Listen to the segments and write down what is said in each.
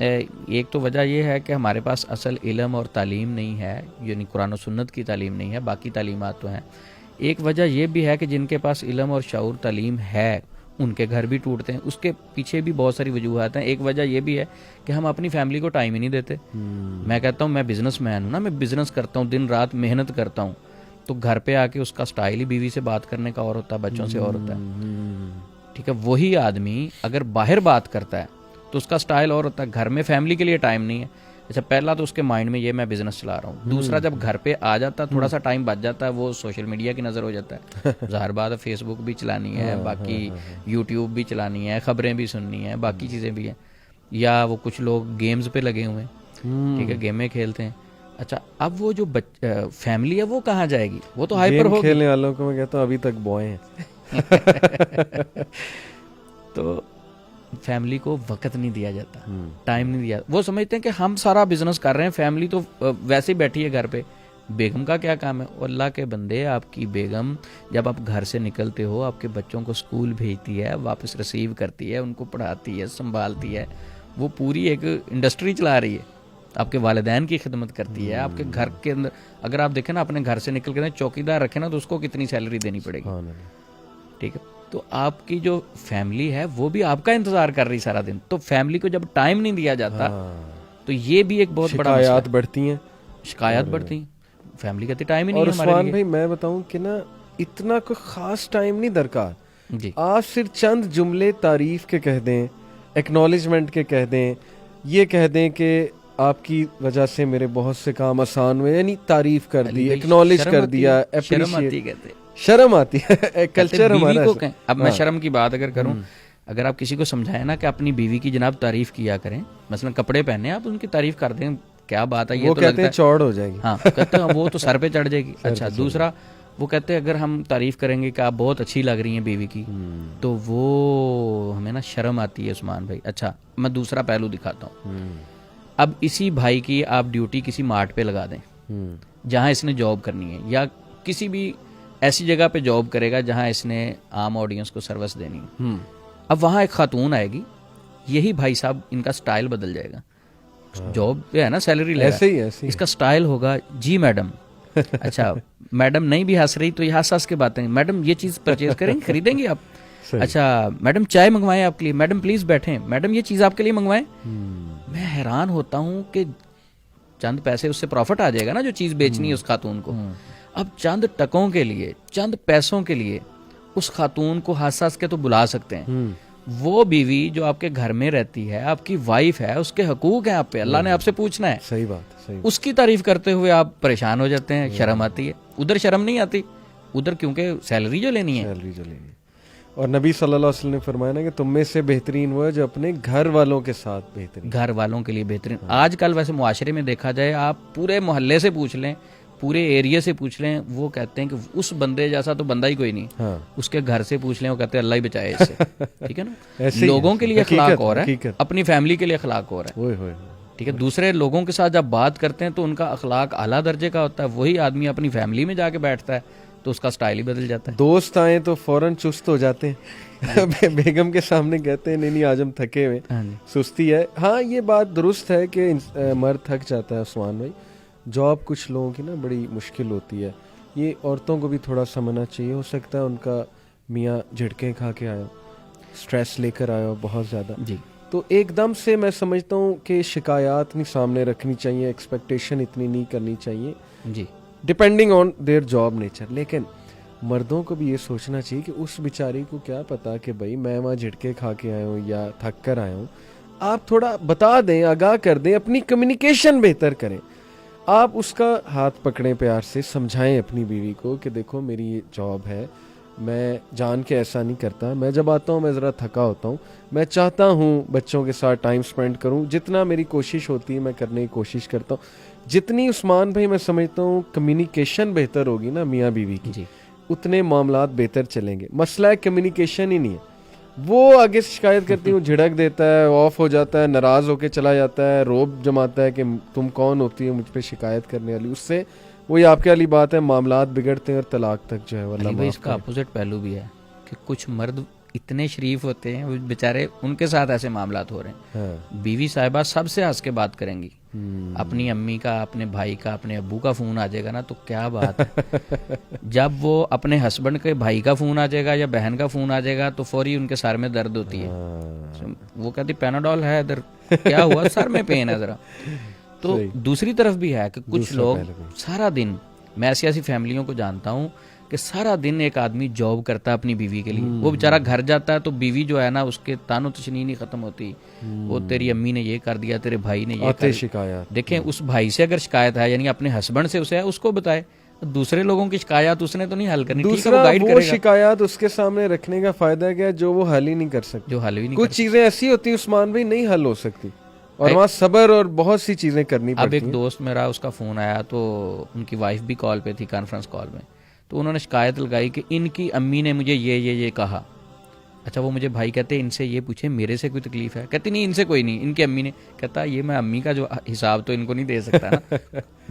ایک تو وجہ یہ ہے کہ ہمارے پاس اصل علم اور تعلیم نہیں ہے، یعنی قرآن و سنت کی تعلیم نہیں ہے، باقی تعلیمات تو ہیں۔ ایک وجہ یہ بھی ہے کہ جن کے پاس علم اور شعور تعلیم ہے ان کے گھر بھی ٹوٹتے ہیں، اس کے پیچھے بھی بہت ساری وجوہات ہیں۔ ایک وجہ یہ بھی ہے کہ ہم اپنی فیملی کو ٹائم ہی نہیں دیتے۔ میں کہتا ہوں میں بزنس مین ہوں نا، میں بزنس کرتا ہوں، دن رات محنت کرتا ہوں، تو گھر پہ آ کے اس کا سٹائل ہی بیوی سے بات کرنے کا اور ہوتا ہے، بچوں سے اور ہوتا ہے، ٹھیک ہے۔ وہی آدمی اگر باہر بات کرتا ہے تو اس کا سٹائل اور ہوتا ہے، گھر میں فیملی کے لیے ٹائم نہیں ہے۔ اچھا، پہلا تو اس کے مائنڈ میں یہ میں بزنس چلا رہا ہوں، دوسرا جب گھر پہ آ جاتا ہے تھوڑا سا ٹائم بچ جاتا ہے، وہ سوشل میڈیا کی نظر ہو جاتا ہے، ظاہر بات ہے فیس بک بھی چلانی ہے، باقی یوٹیوب بھی چلانی ہے، خبریں بھی سننی ہیں، باقی چیزیں بھی ہیں، یا وہ کچھ لوگ گیمز پہ لگے ہوئے ہیں، ٹھیک ہے، گیمیں کھیلتے ہیں۔ اچھا، اب وہ جو فیملی ہے وہ کہاں جائے گی؟ وہ تو ہائپر ہوگی۔ کھیلنے والوں کو میں کہتا ہوں ابھی تک بوائے ہیں۔ تو فیملی کو وقت نہیں دیا جاتا، ٹائم نہیں دیا۔ وہ سمجھتے ہیں کہ ہم سارا بزنس کر رہے ہیں، فیملی تو ویسے ہی بیٹھی ہے گھر پہ، بیگم کا کیا کام ہے؟ اللہ کے بندے، آپ کی بیگم جب آپ گھر سے نکلتے ہو آپ کے بچوں کو اسکول بھیجتی ہے، واپس ریسیو کرتی ہے، ان کو پڑھاتی ہے، سنبھالتی ہے، وہ پوری ایک انڈسٹری چلا رہی ہے، آپ کے والدین کی خدمت کرتی ہے۔ آپ کے گھر کے اندر اگر آپ دیکھیں نا، اپنے گھر سے نکل کے چوکیدار رکھیں نا، تو اس کو کتنی سیلری دینی پڑے گی، ٹھیک ہے۔ تو آپ کی جو فیملی ہے وہ بھی آپ کا انتظار کر رہی سارا دن، تو فیملی کو جب ٹائم نہیں دیا جاتا تو یہ بھی ایک بہت بڑا مسئلہ ہے۔ شکایات بڑھتی ہیں، شکایات بڑھتی ہیں، فیملی کہتی ٹائم ہی نہیں اور ہے ہمارے عثمان لیے۔ بھائی میں بتاؤں کہ نا اتنا کوئی خاص ٹائم نہیں درکار، جی، آپ صرف چند جملے تعریف کے کہہ دیں، ایکنالجمنٹ کے کہہ دیں، یہ کہہ دیں کہ آپ کی وجہ سے میرے بہت سے کام آسان ہوئے، یعنی تعریف کر دی، ایکنالج کر دیا، اپریشیٹ، شرم آتی ہے، کلچر ہمارا۔ اب میں شرم کی بات اگر کروں، اگر آپ کسی کو سمجھائیں نا کہ اپنی بیوی کی جناب تعریف کیا کریں، مثلا کپڑے پہنے آپ ان کی تعریف کر دیں، کیا بات ہے، یہ وہ تو کہتے ہیں چوڑ ہو جائے گی، ہاں کہتے ہیں وہ تو سر پہ چڑھ جائے گی۔ اچھا، دوسرا وہ کہتے ہیں اگر ہم تعریف کریں گے کہ آپ بہت اچھی لگ رہی ہیں بیوی کی، تو وہ ہمیں نا شرم آتی ہے عثمان بھائی۔ اچھا، میں دوسرا پہلو دکھاتا ہوں۔ اب اسی بھائی کی آپ ڈیوٹی کسی مارٹ پہ لگا دیں جہاں اس نے جاب کرنی ہے، یا کسی بھی ایسی جگہ پہ جاب کرے گا جہاں اس نے عام آڈینس کو سروس دینی ہے۔ اب وہاں ایک خاتون آئے گی، یہی بھائی صاحب ان کا سٹائل بدل جائے گا، جاب پہ ہے نا، سیلری لے ایسے ہی اس کا سٹائل ہوگا، جی میڈم، اچھا میڈم نہیں بھی ہنس رہی تو یہ ہنس کے باتیں، میڈم یہ چیز پرچیز کریں گے، خریدیں گے آپ؟ اچھا میڈم چائے منگوائیں آپ کے لیے، میڈم پلیز بیٹھیں، میڈم یہ چیز آپ کے لیے منگوائیں۔ میں حیران ہوتا ہوں کہ چند پیسے اس سے پروفٹ آ جائے گا نا جو چیز بیچنی ہے اس خاتون کو، اب چند ٹکوں کے لیے، چند پیسوں کے لیے اس خاتون کو ہنس کے تو بلا سکتے ہیں۔ وہ بیوی جو آپ کے گھر میں رہتی ہے، آپ کی وائف ہے، اس کے حقوق ہیں آپ پہ، اللہ نے آپ سے پوچھنا ہے، صحیح بات، اس کی تعریف کرتے ہوئے آپ پریشان ہو جاتے ہیں، شرم آتی ہے۔ ادھر شرم نہیں آتی، ادھر کیونکہ سیلری جو لینی ہے، اور نبی صلی اللہ علیہ وسلم نے فرمایا نا کہ تم میں سے بہترین وہ ہے جو اپنے گھر والوں کے ساتھ بہترین، گھر والوں کے لیے بہترین۔ آج کل ویسے معاشرے میں دیکھا جائے، آپ پورے محلے سے پوچھ لیں، پورے ایریے سے پوچھ لیں، وہ کہتے ہیں کہ اس بندے جیسا تو بندہ ہی کوئی نہیں، اس کے گھر سے پوچھ لیں، وہ کہتے ہیں اللہ ہی بچائے اس سے، ٹھیک ہے نا۔ لوگوں کے لیے اخلاق اور ہے، اپنی فیملی کے لیے اخلاق اور ہے، ٹھیک ہے۔ دوسرے لوگوں کے ساتھ جب بات کرتے ہیں تو ان کا اخلاق اعلیٰ درجے کا ہوتا ہے، وہی آدمی اپنی فیملی میں جا کے بیٹھتا ہے تو اس کا سٹائل ہی بدل جاتا ہے۔ دوست آئیں تو فوراً چست ہو جاتے ہیں، بیگم کے سامنے کہتے ہیں نہیں آج ہم تھکے ہوئے، سستی ہے۔ ہاں یہ بات درست ہے کہ مرد تھک جاتا ہے عثمان بھائی، جاب کچھ لوگوں کی نا بڑی مشکل ہوتی ہے، یہ عورتوں کو بھی تھوڑا سمجھنا چاہیے۔ ہو سکتا ہے ان کا میاں جھٹکیں کھا کے آیا، سٹریس لے کر آیا بہت زیادہ، جی، تو ایک دم سے میں سمجھتا ہوں کہ شکایات نہیں سامنے رکھنی چاہیے، ایکسپیکٹیشن اتنی نہیں کرنی چاہیے، جی، depending on their job nature. لیکن مردوں کو بھی یہ سوچنا چاہیے کہ اس بیچاری کو کیا پتا کہ بھائی میں وہاں جھٹکے کھا کے آیا ہوں یا تھک کر آیا ہوں، آپ تھوڑا بتا دیں، آگاہ کر دیں، اپنی کمیونیکیشن بہتر کریں، آپ اس کا ہاتھ پکڑیں، پیار سے سمجھائیں اپنی بیوی کو کہ دیکھو میری یہ جاب ہے، میں جان کے ایسا نہیں کرتا، میں جب آتا ہوں میں ذرا تھکا ہوتا ہوں، میں چاہتا ہوں بچوں کے ساتھ ٹائم سپینڈ کروں، جتنا میری کوشش ہوتی ہے میں کرنے کی کوشش کرتا ہوں۔ جتنی عثمان بھائی میں سمجھتا ہوں کمیونیکیشن بہتر ہوگی نا میاں بیوی کی، اتنے معاملات بہتر چلیں گے۔ مسئلہ کمیونیکیشن ہی نہیں ہے، وہ آگے سے شکایت کرتی ہوں، جھڑک دیتا ہے، آف ہو جاتا ہے، ناراض ہو کے چلا جاتا ہے، روب جماتا ہے کہ تم کون ہوتی ہے مجھ پہ شکایت کرنے والی، اس سے وہی آپ کے والی بات ہے، معاملات بگڑتے ہیں اور طلاق تک جو ہے واللہ اس کا اپوزٹ پہلو بھی ہے کہ کچھ مرد اتنے شریف ہوتے ہیں وہ بیچارے، ان کے ساتھ ایسے معاملات ہو رہے ہیں. ہاں بیوی صاحبہ سب سے ہنس کے بات کریں گی. اپنی امی کا، اپنے بھائی کا، اپنے ابو کا فون آ جائے گا نا تو کیا بات ہے. جب وہ اپنے ہسبینڈ کے بھائی کا فون آ جائے گا یا بہن کا فون آ جائے گا تو فوری ان کے سر میں درد ہوتی ہے. وہ کہتی پیناڈول ہے ادھر، کیا ہوا؟ سر میں پین ہے ذرا. تو دوسری طرف بھی ہے کہ کچھ لوگ سارا دن، میں ایسی ایسی فیملیوں کو جانتا ہوں کہ سارا دن ایک آدمی جاب کرتا ہے اپنی بیوی کے لیے، وہ بیچارہ گھر جاتا ہے تو بیوی جو ہے نا اس کے تان و تشنی نہیں ختم ہوتی. وہ تیری امی نے یہ کر دیا، تیرے بھائی نے یہ کر دیا. شکایات دیکھیں اس بھائی سے اگر شکایت ہے، یعنی اپنے ہسبینڈ سے اسے ہے، اس کو بتائے. دوسرے لوگوں کی شکایات اس نے تو نہیں حل کرنی. ٹھیک ہے وہ گائیڈ وہ کرے گا. شکایات اس کے سامنے رکھنے کا فائدہ کیا ہے جو وہ حل ہی نہیں کر سکتے. جو حل بھی نہیں کچھ چیزیں ایسی ہوتی ہیں عثمان بھائی نہیں حل ہو سکتی، اور وہاں صبر اور بہت سی چیزیں کرنی پڑتی ہیں. اب ایک دوست میرا، اس کا فون آیا تو ان کی وائف بھی کال پہ تھی، کانفرنس کال میں، تو انہوں نے شکایت لگائی کہ ان کی امی نے مجھے یہ کہا. اچھا وہ مجھے بھائی کہتے ہیں ان سے یہ پوچھیں میرے سے کوئی تکلیف ہے؟ کہتی نہیں ان سے کوئی نہیں، ان کی امی نے. کہتا یہ میں امی کا جو حساب تو ان کو نہیں دے سکتا نا.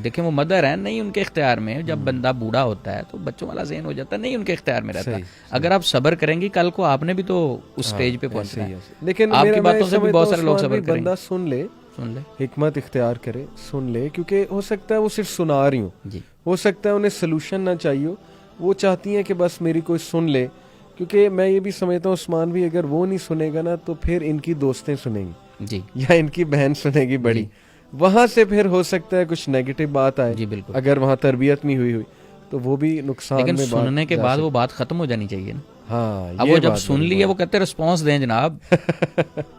دیکھیں وہ مدر ہیں، نہیں ان کے اختیار میں. جب بندہ بوڑھا ہوتا ہے تو بچوں والا ذہن ہو جاتا ہے، نہیں ان کے اختیار میں رہتا. اگر آپ صبر کریں گی کل کو آپ نے بھی تو اس سٹیج پہ پہنچنا ہے. لیکن آپ کی باتوں سے بھی بہت سارے لوگ صبر کریں. بندہ سن لے، حکمت اختیار کرے، سن لے، کیونکہ ہو سکتا ہے وہ صرف سنا رہی ہوں، ہو سکتا ہے انہیں سلوشن نہ چاہیے ہو، وہ چاہتی ہیں کہ بس میری کوئی سن لے. کیونکہ میں یہ بھی سمجھتا ہوں عثمان بھی اگر وہ نہیں سنے گا نا تو پھر ان کی دوستیں سنیں گی جی، یا ان کی بہن سنے گی بڑی، وہاں سے پھر ہو سکتا ہے کچھ نیگیٹو بات آئے. جی بالکل. اگر وہاں تربیت نہیں ہوئی تو وہ بھی نقصان. لیکن سننے کے بعد وہ بات ختم ہو جانی چاہیے نا. ہاں اب وہ جب سن لیے وہ کہتے ہیں رسپانس دیں جناب،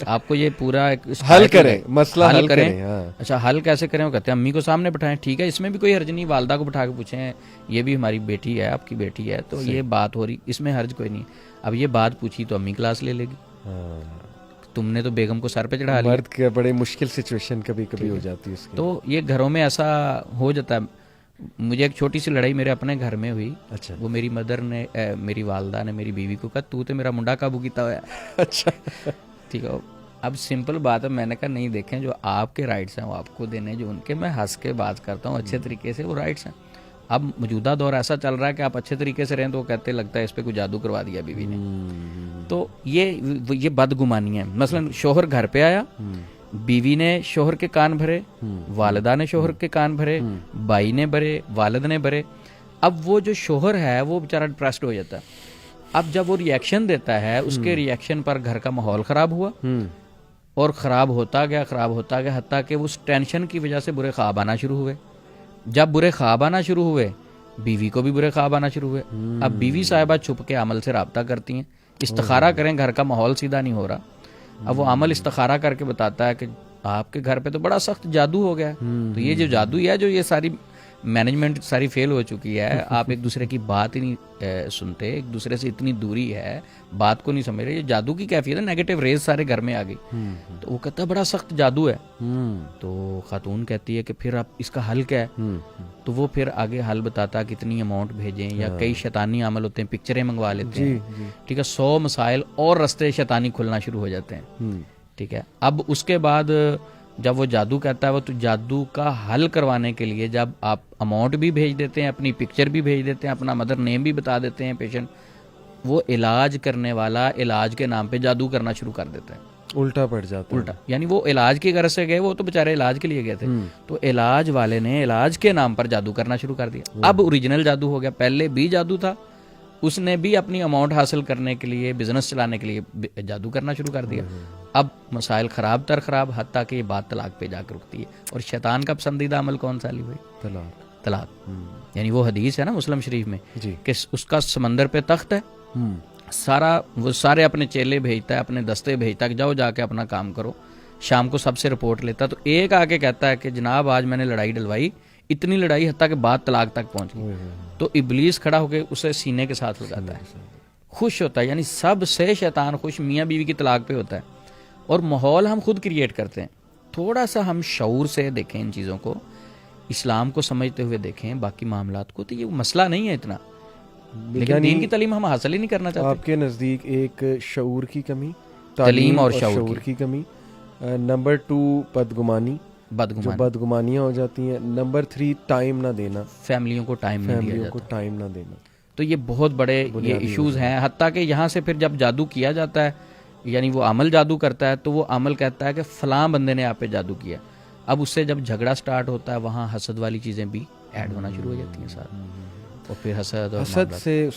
آپ کو یہ پورا حل کریں، مسئلہ حل کریں. اچھا حل کیسے کریں؟ وہ کہتے ہیں امی کو سامنے بٹھائیں. ٹھیک ہے، اس میں بھی کوئی حرج نہیں، والدہ کو بٹھا کے پوچھیں یہ بھی ہماری بیٹی ہے، آپ کی بیٹی ہے تو یہ بات ہو رہی، اس میں حرج کوئی نہیں. اب یہ بات پوچھی تو امی کلاس لے لے گی، تم نے تو بیگم کو سر پہ چڑھا لیا. مرد کے بڑے مشکل سچویشن کبھی کبھی ہو جاتی ہے اس کی. تو یہ گھروں میں ایسا ہو جاتا ہے. مجھے ایک چھوٹی سی لڑائی میرے اپنے گھر میں ہوئی. اچھا. وہ میری مدر نے، میری والدہ نے میری بیوی کو کہا تو تے میرا منڈا قابو کیتا ہوا ہے. اچھا ٹھیک ہے. اب سمپل بات ہے، میں نے کہا نہیں دیکھیں جو آپ کے رائٹس ہیں وہ آپ کو دینے، جو ان کے میں ہنس کے بات کرتا ہوں اچھے طریقے سے، وہ رائٹس ہیں. اب موجودہ دور ایسا چل رہا ہے کہ آپ اچھے طریقے سے رہیں تو وہ کہتے لگتا ہے اس پہ کوئی جادو کروا دیا بیوی نے. تو یہ بدگمانی ہے. مثلا شوہر گھر پہ آیا، بیوی نے شوہر کے کان بھرے، والدہ نے شوہر کے کان بھرے، بھائی نے بھرے، والد نے بھرے. اب وہ جو شوہر ہے وہ بیچارہ ڈپریسڈ ہو جاتا ہے. اب جب وہ ریئیکشن دیتا ہے، اس کے ریئیکشن پر گھر کا ماحول خراب ہوا اور خراب ہوتا گیا، حتیٰ کہ اس ٹینشن کی وجہ سے برے خواب آنا شروع ہوئے. جب برے خواب آنا شروع ہوئے بیوی کو بھی برے خواب آنا شروع ہوئے. اب بیوی صاحبہ چھپ کے عمل سے رابطہ کرتی ہیں، استخارہ کریں، گھر کا ماحول سیدھا نہیں ہو رہا. اب وہ عمل استخارہ کر کے بتاتا ہے کہ آپ کے گھر پہ تو بڑا سخت جادو ہو گیا ہے. تو یہ جو جادو ہے، جو یہ ساری مینجمنٹ ساری فیل ہو چکی ہے، آپ ایک دوسرے کی بات ہی نہیں سنتے، ایک دوسرے سے اتنی دوری ہے، بات کو نہیں سمجھ رہے، یہ جادو کی کیفیت ہے، نیگیٹو ریز سارے گھر میں آ گئی. تو وہ کہتا ہے بڑا سخت جادو ہے. تو خاتون کہتی ہے کہ پھر اب اس کا حل کیا ہے؟ تو وہ پھر آگے حل بتاتا ہے کتنی اماؤنٹ بھیجیں، یا کئی شیطانی عمل ہوتے ہیں، پکچریں منگوا لیتے ہیں. ٹھیک ہے، 100 مسائل اور رستے شیطانی کھلنا شروع ہو جاتے ہیں. ٹھیک ہے. اب اس کے بعد جب وہ جادو کہتا ہے، وہ تو جادو کا حل کروانے کے لیے جب آپ اماؤنٹ بھی بھیج دیتے ہیں، اپنی پکچر بھی بھیج دیتے ہیں، اپنا مدر نیم بھی بتا دیتے ہیں پیشنٹ، وہ علاج کرنے والا علاج کے نام پہ جادو کرنا شروع کر دیتا ہے. الٹا پڑ جاتا ہے. الٹا یعنی وہ علاج کی غرض سے گئے، وہ تو بیچارے علاج کے لیے گئے تھے، تو علاج والے نے علاج کے نام پر جادو کرنا شروع کر دیا. اب اوریجنل جادو ہو گیا. پہلے بھی جادو تھا، اس نے بھی اپنی اماؤنٹ حاصل کرنے کے لیے، بزنس چلانے کے لیے جادو کرنا شروع کر دیا. اب مسائل خراب تر خراب، حتیٰ کہ یہ بات طلاق پہ جا کے رکتی ہے. اور شیطان کا پسندیدہ عمل کون سا علی بھائی؟ طلاق. یعنی وہ حدیث ہے نا مسلم شریف میں کہ اس کا سمندر پہ تخت ہے، وہ سارے اپنے چیلے بھیجتا ہے، اپنے دستے بھیجتا ہے کہ جاؤ جا کے اپنا کام کرو. شام کو سب سے رپورٹ لیتا ہے. تو ایک آ کے کہتا ہے کہ جناب آج میں نے لڑائی ڈلوائی، اتنی لڑائی حتیٰ کہ بات طلاق تک پہنچ گئی. تو ابلیس کھڑا ہو کے اسے سینے کے ساتھ لگاتا ہے، خوش ہوتا ہے. یعنی سب سے شیطان خوش میاں بیوی کی طلاق پہ ہوتا ہے. اور ماحول ہم خود کریٹ کرتے ہیں. تھوڑا سا ہم شعور سے دیکھیں ان چیزوں کو، اسلام کو سمجھتے ہوئے دیکھیں باقی معاملات کو، تو یہ مسئلہ نہیں ہے اتنا. لیکن دین کی تعلیم ہم حاصل ہی نہیں کرنا چاہتے. آپ کے نزدیک ایک شعور کی کمی، تعلیم اور شعور کی کمی. نمبر 2 بدگمانی، جو بدگمانیاں ہو جاتی ہیں. نمبر 3 ٹائم نہ دینا، فیملیوں کو ٹائم نہ دینا. تو یہ بہت بڑے یہ ایشوز ہیں. حتیٰ کہ یہاں سے پھر جب جادو کیا جاتا ہے یعنی وہ عمل جادو کرتا ہے تو وہ عمل کہتا ہے کہ فلاں بندے نے آپ پہ جادو کیا. اب اس سے جب جھگڑا سٹارٹ ہوتا ہے وہاں حسد والی چیزیں بھی ایڈ ہونا شروع ہو جاتی ہیں ساتھ, اور پھر حسد سے